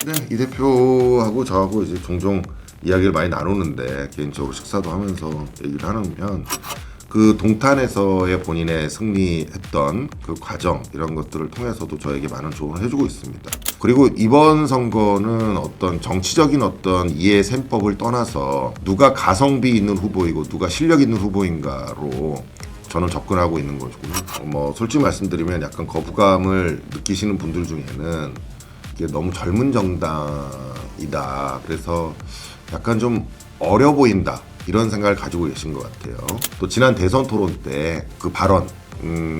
네, 이 대표하고 저하고 이제 종종 이야기를 많이 나누는데 개인적으로 식사도 하면서 얘기를 하면 그 동탄에서의 본인의 승리했던 그 과정 이런 것들을 통해서도 저에게 많은 조언을 해주고 있습니다. 그리고 이번 선거는 어떤 정치적인 어떤 이해 셈법을 떠나서 누가 가성비 있는 후보이고 누가 실력 있는 후보인가로 저는 접근하고 있는 거고요. 뭐 솔직히 말씀드리면 약간 거부감을 느끼시는 분들 중에는 이게 너무 젊은 정당이다. 그래서 약간 좀 어려 보인다. 이런 생각을 가지고 계신 것 같아요. 또 지난 대선 토론 때 그 발언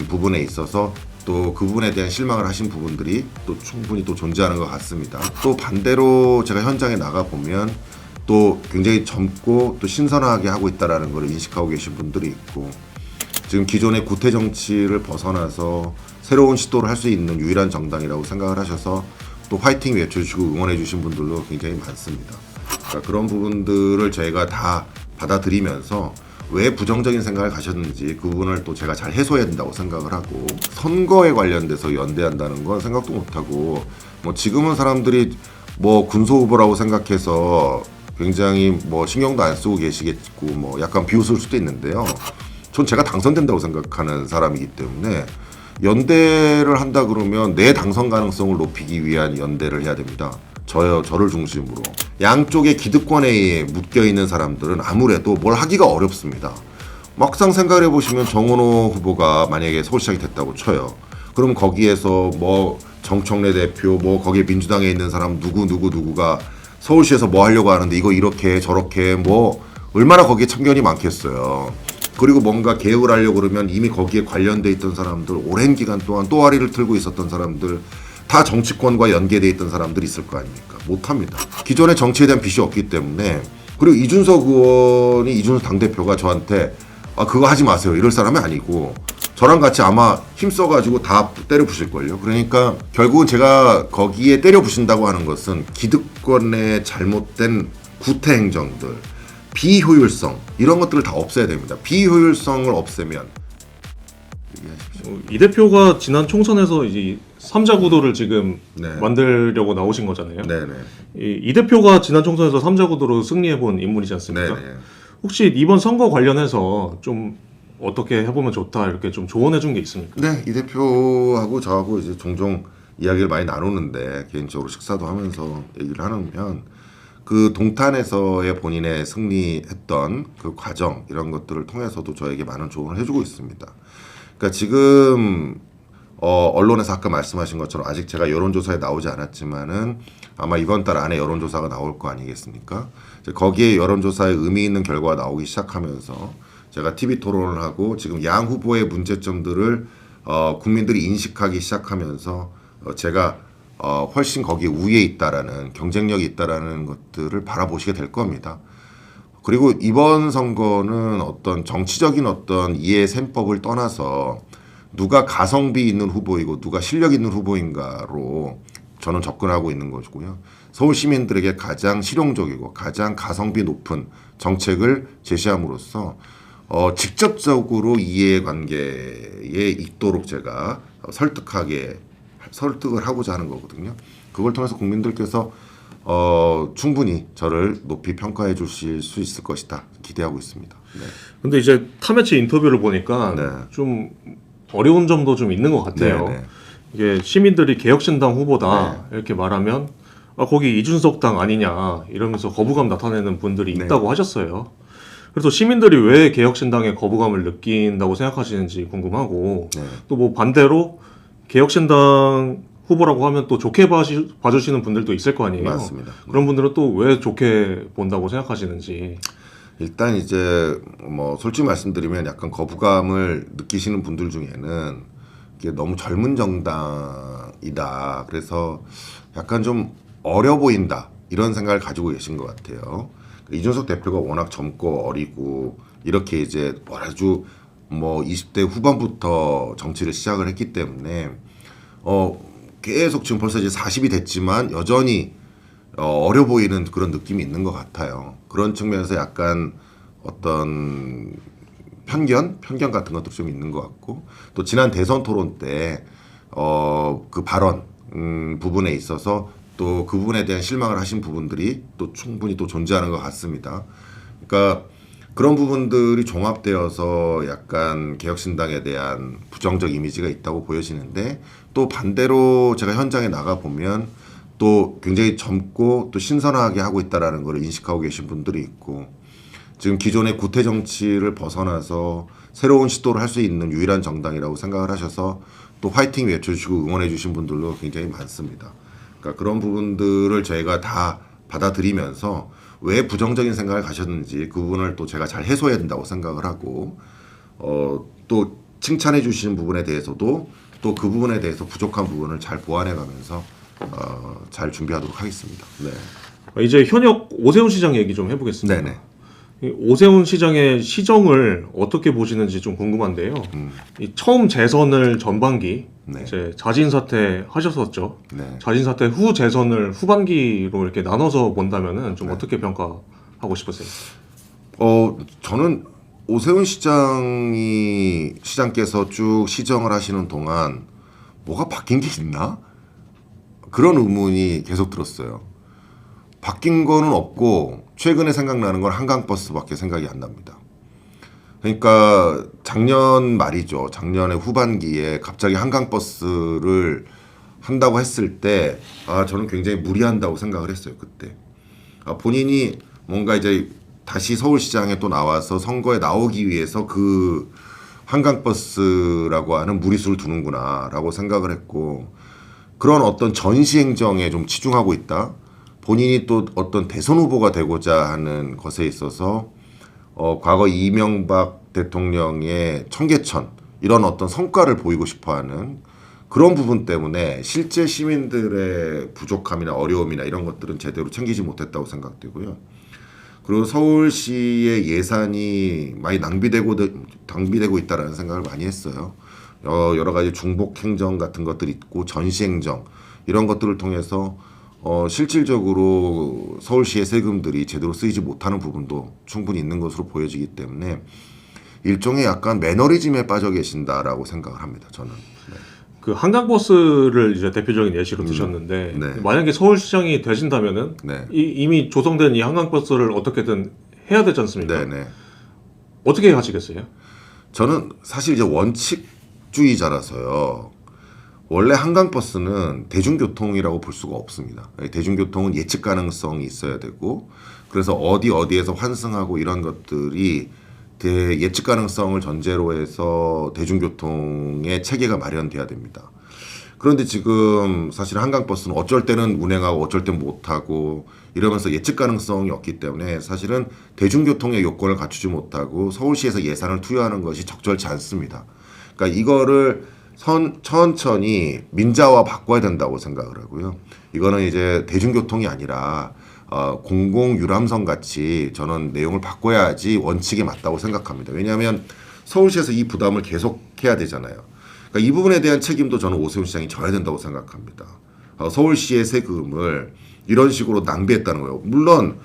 부분에 있어서 또 그 부분에 대한 실망을 하신 부분들이 또 충분히 또 존재하는 것 같습니다. 또 반대로 제가 현장에 나가 보면 또 굉장히 젊고 또 신선하게 하고 있다라는 걸 인식하고 계신 분들이 있고 지금 기존의 구태 정치를 벗어나서 새로운 시도를 할 수 있는 유일한 정당이라고 생각을 하셔서 또 화이팅 외쳐주시고 응원해 주신 분들도 굉장히 많습니다. 그러니까 그런 부분들을 저희가 다 받아들이면서 왜 부정적인 생각을 가셨는지 그 부분을 또 제가 잘 해소해야 된다고 생각을 하고 선거에 관련돼서 연대한다는 건 생각도 못하고 뭐 지금은 사람들이 뭐 군소 후보라고 생각해서 굉장히 뭐 신경도 안 쓰고 계시겠고 뭐 약간 비웃을 수도 있는데요. 전 제가 당선된다고 생각하는 사람이기 때문에 연대를 한다 그러면 내 당선 가능성을 높이기 위한 연대를 해야 됩니다. 저를 중심으로. 양쪽의 기득권에 묶여 있는 사람들은 아무래도 뭘 하기가 어렵습니다. 막상 생각을 해보시면 정원호 후보가 만약에 서울시장이 됐다고 쳐요. 그럼 거기에서 뭐 정청래 대표, 뭐 거기에 민주당에 있는 사람 누구가 서울시에서 뭐 하려고 하는데 이거 이렇게 저렇게 뭐 얼마나 거기에 참견이 많겠어요. 그리고 뭔가 개혁을 하려고 그러면 이미 거기에 관련돼 있던 사람들, 오랜 기간 동안 또아리를 틀고 있었던 사람들, 다 정치권과 연계돼 있던 사람들이 있을 거 아닙니까? 못합니다. 기존의 정치에 대한 빚이 없기 때문에. 그리고 이준석 의원이, 이준석 당대표가 저한테 그거 하지 마세요 이럴 사람이 아니고 저랑 같이 아마 힘써가지고 다 때려 부실걸요. 그러니까 결국은 제가 거기에 때려 부신다고 하는 것은 기득권의 잘못된 구태 행정들, 비효율성 이런 것들을 다 없애야 됩니다. 비효율성을 없애면 이 대표가 지난 총선에서 이제 3자 구도를 지금 네. 만들려고 나오신 거잖아요. 네네. 이 대표가 지난 총선에서 3자 구도로 승리해본 인물이지 않습니까? 네네. 혹시 이번 선거 관련해서 좀 어떻게 해보면 좋다 이렇게 좀 조언해준 게 있습니까? 네, 이 대표하고 저하고 이제 종종 이야기를 많이 나누는데 개인적으로 식사도 하면서 얘기를 하면 그 동탄에서의 본인의 승리했던 그 과정 이런 것들을 통해서도 저에게 많은 조언을 해주고 있습니다. 그러니까 지금 언론에서 아까 말씀하신 것처럼 아직 제가 여론조사에 나오지 않았지만은 아마 이번 달 안에 여론조사가 나올 거 아니겠습니까? 이제 거기에 여론조사에 의미 있는 결과가 나오기 시작하면서 제가 TV 토론을 하고 지금 양 후보의 문제점들을 국민들이 인식하기 시작하면서 제가 훨씬 거기에 우위에 있다라는 경쟁력이 있다라는 것들을 바라보시게 될 겁니다. 그리고 이번 선거는 어떤 정치적인 어떤 이해 셈법을 떠나서 누가 가성비 있는 후보이고 누가 실력 있는 후보인가로 저는 접근하고 있는 것이고요. 서울 시민들에게 가장 실용적이고 가장 가성비 높은 정책을 제시함으로써 직접적으로 이해관계에 있도록 제가 설득을 하고자 하는 거거든요. 그걸 통해서 국민들께서 충분히 저를 높이 평가해 주실 수 있을 것이다 기대하고 있습니다. 네. 근데 이제 타매치 인터뷰를 보니까 네. 좀 어려운 점도 좀 있는 것 같아요. 네. 이게 시민들이 개혁신당 후보다 네. 이렇게 말하면 거기 이준석 당 아니냐 이러면서 거부감 나타내는 분들이 네. 있다고 하셨어요. 그래서 시민들이 왜 개혁신당에 거부감을 느낀다고 생각하시는지 궁금하고 네. 또 뭐 반대로 개혁신당 후보라고 하면 또 좋게 봐주시는 분들도 있을 거 아니에요. 맞습니다. 그런 분들은 또 왜 좋게 본다고 생각하시는지. 일단 이제 뭐 솔직히 말씀드리면 약간 거부감을 느끼시는 분들 중에는 이게 너무 젊은 정당이다. 그래서 약간 좀 어려 보인다. 이런 생각을 가지고 계신 것 같아요. 이준석 대표가 워낙 젊고 어리고 이렇게 이제 아주 뭐 20대 후반부터 정치를 시작을 했기 때문에 계속 지금 벌써 이제 40이 됐지만 여전히 어려 보이는 그런 느낌이 있는 것 같아요. 그런 측면에서 약간 어떤 편견 같은 것도 좀 있는 것 같고 또 지난 대선 토론 때 그 발언 부분에 있어서 또 그 부분에 대한 실망을 하신 부분들이 또 충분히 또 존재하는 것 같습니다. 그러니까 그런 부분들이 종합되어서 약간 개혁신당에 대한 부정적 이미지가 있다고 보여지는데 또 반대로 제가 현장에 나가 보면 또 굉장히 젊고 또 신선하게 하고 있다라는 걸 인식하고 계신 분들이 있고 지금 기존의 구태 정치를 벗어나서 새로운 시도를 할 수 있는 유일한 정당이라고 생각을 하셔서 또 화이팅 외쳐주시고 응원해 주신 분들도 굉장히 많습니다. 그러니까 그런 부분들을 저희가 다 받아들이면서 왜 부정적인 생각을 가셨는지 그 부분을 또 제가 잘 해소해야 된다고 생각을 하고 또 칭찬해 주시는 부분에 대해서도 또 그 부분에 대해서 부족한 부분을 잘 보완해 가면서 잘 준비하도록 하겠습니다. 네. 이제 현역 오세훈 시장 얘기 좀 해보겠습니다. 네네. 이 오세훈 시장의 시정을 어떻게 보시는지 좀 궁금한데요. 이 처음 재선을 전반기 네. 이제 자진 사퇴하셨었죠. 네. 자진 사퇴 후 재선을 후반기로 이렇게 나눠서 본다면은 좀 네. 어떻게 평가하고 싶으세요? 저는 오세훈 시장께서 쭉 시정을 하시는 동안 뭐가 바뀐 게 있나? 그런 의문이 계속 들었어요. 바뀐 거는 없고 최근에 생각나는 건 한강버스밖에 생각이 안 납니다. 그러니까 작년 말이죠. 작년에 후반기에 갑자기 한강버스를 한다고 했을 때 저는 굉장히 무리한다고 생각을 했어요. 그때. 본인이 뭔가 이제 다시 서울시장에 또 나와서 선거에 나오기 위해서 그 한강버스라고 하는 무리수를 두는구나라고 생각을 했고 그런 어떤 전시행정에 좀 치중하고 있다. 본인이 또 어떤 대선 후보가 되고자 하는 것에 있어서 과거 이명박 대통령의 청계천 이런 어떤 성과를 보이고 싶어하는 그런 부분 때문에 실제 시민들의 부족함이나 어려움이나 이런 것들은 제대로 챙기지 못했다고 생각되고요. 그리고 서울시의 예산이 많이 낭비되고 있다라는 생각을 많이 했어요. 여러 가지 중복 행정 같은 것들이 있고 전시 행정 이런 것들을 통해서 실질적으로 서울시의 세금들이 제대로 쓰이지 못하는 부분도 충분히 있는 것으로 보여지기 때문에 일종의 약간 매너리즘에 빠져 계신다라고 생각을 합니다. 저는. 네. 그 한강버스를 이제 대표적인 예시로 드셨는데 네. 만약에 서울시장이 되신다면은 네. 이미 조성된 이 한강버스를 어떻게든 해야 되지 않습니까? 네네. 어떻게 하시겠어요? 저는 사실 이제 원칙주의자라서요. 원래 한강버스는 대중교통이라고 볼 수가 없습니다. 대중교통은 예측 가능성이 있어야 되고 그래서 어디에서 환승하고 이런 것들이 예측 가능성을 전제로 해서 대중교통의 체계가 마련돼야 됩니다. 그런데 지금 사실 한강버스는 어쩔 때는 운행하고 어쩔 땐 못하고 이러면서 예측 가능성이 없기 때문에 사실은 대중교통의 요건을 갖추지 못하고 서울시에서 예산을 투여하는 것이 적절치 않습니다. 그러니까 이거를 천천히 민자화 바꿔야 된다고 생각을 하고요. 이거는 이제 대중교통이 아니라 공공 유람선 같이 저는 내용을 바꿔야지 원칙에 맞다고 생각합니다. 왜냐하면 서울시에서 이 부담을 계속해야 되잖아요. 그러니까 이 부분에 대한 책임도 저는 오세훈 시장이 져야 된다고 생각합니다. 서울시의 세금을 이런 식으로 낭비했다는 거예요. 물론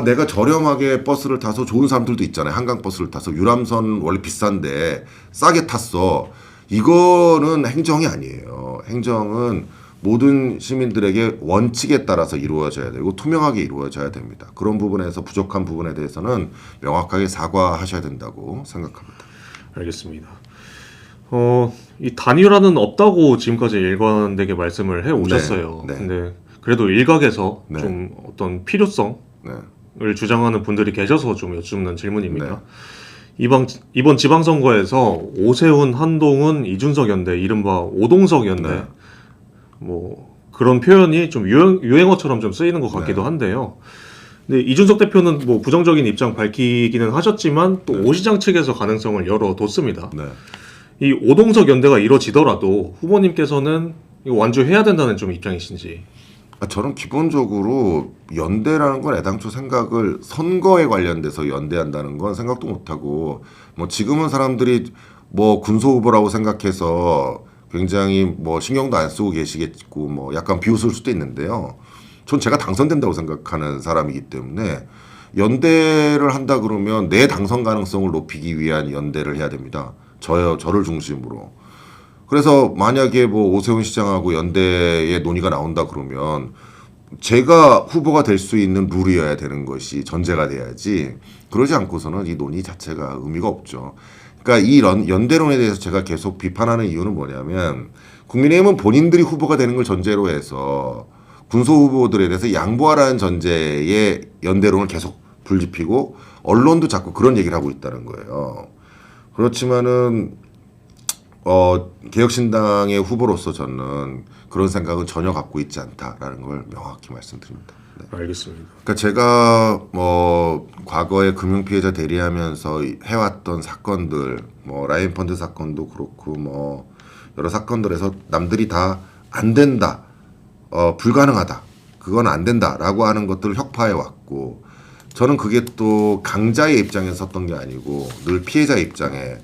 내가 저렴하게 버스를 타서 좋은 사람들도 있잖아요. 한강버스를 타서 유람선 원래 비싼데 싸게 탔어. 이거는 행정이 아니에요. 행정은 모든 시민들에게 원칙에 따라서 이루어져야 되고 투명하게 이루어져야 됩니다. 그런 부분에서 부족한 부분에 대해서는 명확하게 사과하셔야 된다고 생각합니다. 알겠습니다. 이 단일화는 없다고 지금까지 일관되게 말씀을 해 오셨어요. 네, 네. 근데 그래도 일각에서 네. 좀 어떤 필요성을 네. 주장하는 분들이 계셔서 좀 여쭙는 질문입니다. 네. 이번 지방선거에서 오세훈, 한동훈, 이준석 연대, 이른바 오동석 연대, 네. 뭐 그런 표현이 좀 유행어처럼 좀 쓰이는 것 같기도 네. 한데요. 근데 이준석 대표는 뭐 부정적인 입장 밝히기는 하셨지만 또 오 시장 측에서 가능성을 열어뒀습니다. 네. 이 오동석 연대가 이뤄지더라도 후보님께서는 이거 완주해야 된다는 좀 입장이신지. 저는 기본적으로 연대라는 건 애당초 생각을 선거에 관련돼서 연대한다는 건 생각도 못하고 뭐 지금은 사람들이 뭐 군소 후보라고 생각해서 굉장히 뭐 신경도 안 쓰고 계시겠고 뭐 약간 비웃을 수도 있는데요. 전 제가 당선된다고 생각하는 사람이기 때문에 연대를 한다 그러면 내 당선 가능성을 높이기 위한 연대를 해야 됩니다. 저를 중심으로. 그래서 만약에 뭐 오세훈 시장하고 연대의 논의가 나온다 그러면 제가 후보가 될 수 있는 룰이어야 되는 것이 전제가 돼야지 그러지 않고서는 이 논의 자체가 의미가 없죠. 그러니까 이 연대론에 대해서 제가 계속 비판하는 이유는 뭐냐면 국민의힘은 본인들이 후보가 되는 걸 전제로 해서 군소 후보들에 대해서 양보하라는 전제의 연대론을 계속 불지피고 언론도 자꾸 그런 얘기를 하고 있다는 거예요. 그렇지만은 개혁신당의 후보로서 저는 그런 생각은 전혀 갖고 있지 않다라는 걸 명확히 말씀드립니다. 네. 알겠습니다. 그러니까 제가 과거에 금융피해자 대리하면서 해왔던 사건들, 라인펀드 사건도 그렇고 여러 사건들에서 남들이 다 안 된다, 불가능하다, 그건 안 된다라고 하는 것들을 혁파해 왔고 저는 그게 또 강자의 입장에 섰던 게 아니고 늘 피해자의 입장에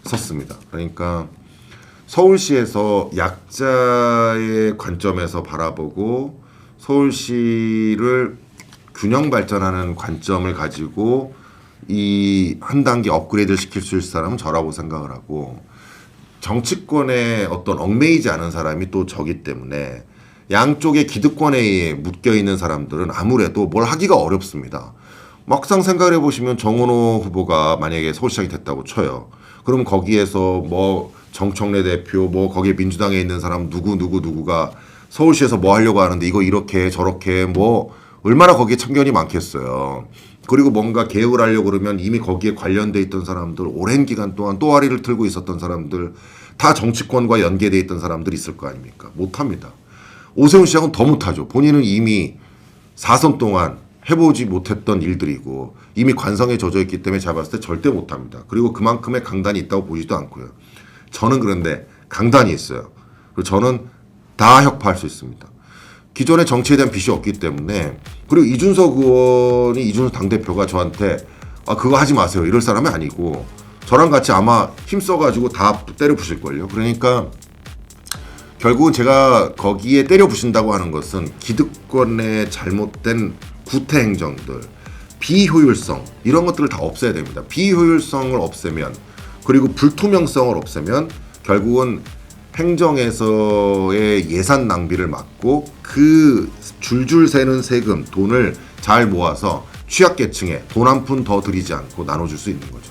섰습니다. 그러니까 서울시에서 약자의 관점에서 바라보고 서울시를 균형 발전하는 관점을 가지고 이 한 단계 업그레이드를 시킬 수 있을 사람은 저라고 생각을 하고 정치권에 어떤 얽매이지 않은 사람이 또 저기 때문에 양쪽의 기득권에 묶여 있는 사람들은 아무래도 뭘 하기가 어렵습니다. 막상 생각을 해보시면 정은호 후보가 만약에 서울시장이 됐다고 쳐요. 그럼 거기에서 정청래 대표 거기에 민주당에 있는 사람 누구가 서울시에서 뭐 하려고 하는데 이거 이렇게 저렇게 얼마나 거기에 참견이 많겠어요. 그리고 뭔가 개혁을 하려고 그러면 이미 거기에 관련돼 있던 사람들 오랜 기간 동안 또아리를 틀고 있었던 사람들 다 정치권과 연계돼 있던 사람들이 있을 거 아닙니까? 못합니다. 오세훈 시장은 더 못하죠. 본인은 이미 4선 동안 해보지 못했던 일들이고 이미 관성에 젖어있기 때문에 제가 봤을 때 절대 못합니다. 그리고 그만큼의 강단이 있다고 보지도 않고요. 저는 그런데 강단이 있어요. 그리고 저는 다 혁파할 수 있습니다. 기존의 정치에 대한 빚이 없기 때문에 그리고 이준석 의원이 이준석 당대표가 저한테 그거 하지 마세요 이럴 사람이 아니고 저랑 같이 아마 힘써가지고 다 때려 부실걸요. 그러니까 결국은 제가 거기에 때려 부신다고 하는 것은 기득권의 잘못된 구태 행정들, 비효율성 이런 것들을 다 없애야 됩니다. 비효율성을 없애면 그리고 불투명성을 없애면 결국은 행정에서의 예산 낭비를 막고 그 줄줄 새는 세금, 돈을 잘 모아서 취약계층에 돈 한 푼 더 들이지 않고 나눠줄 수 있는 거죠.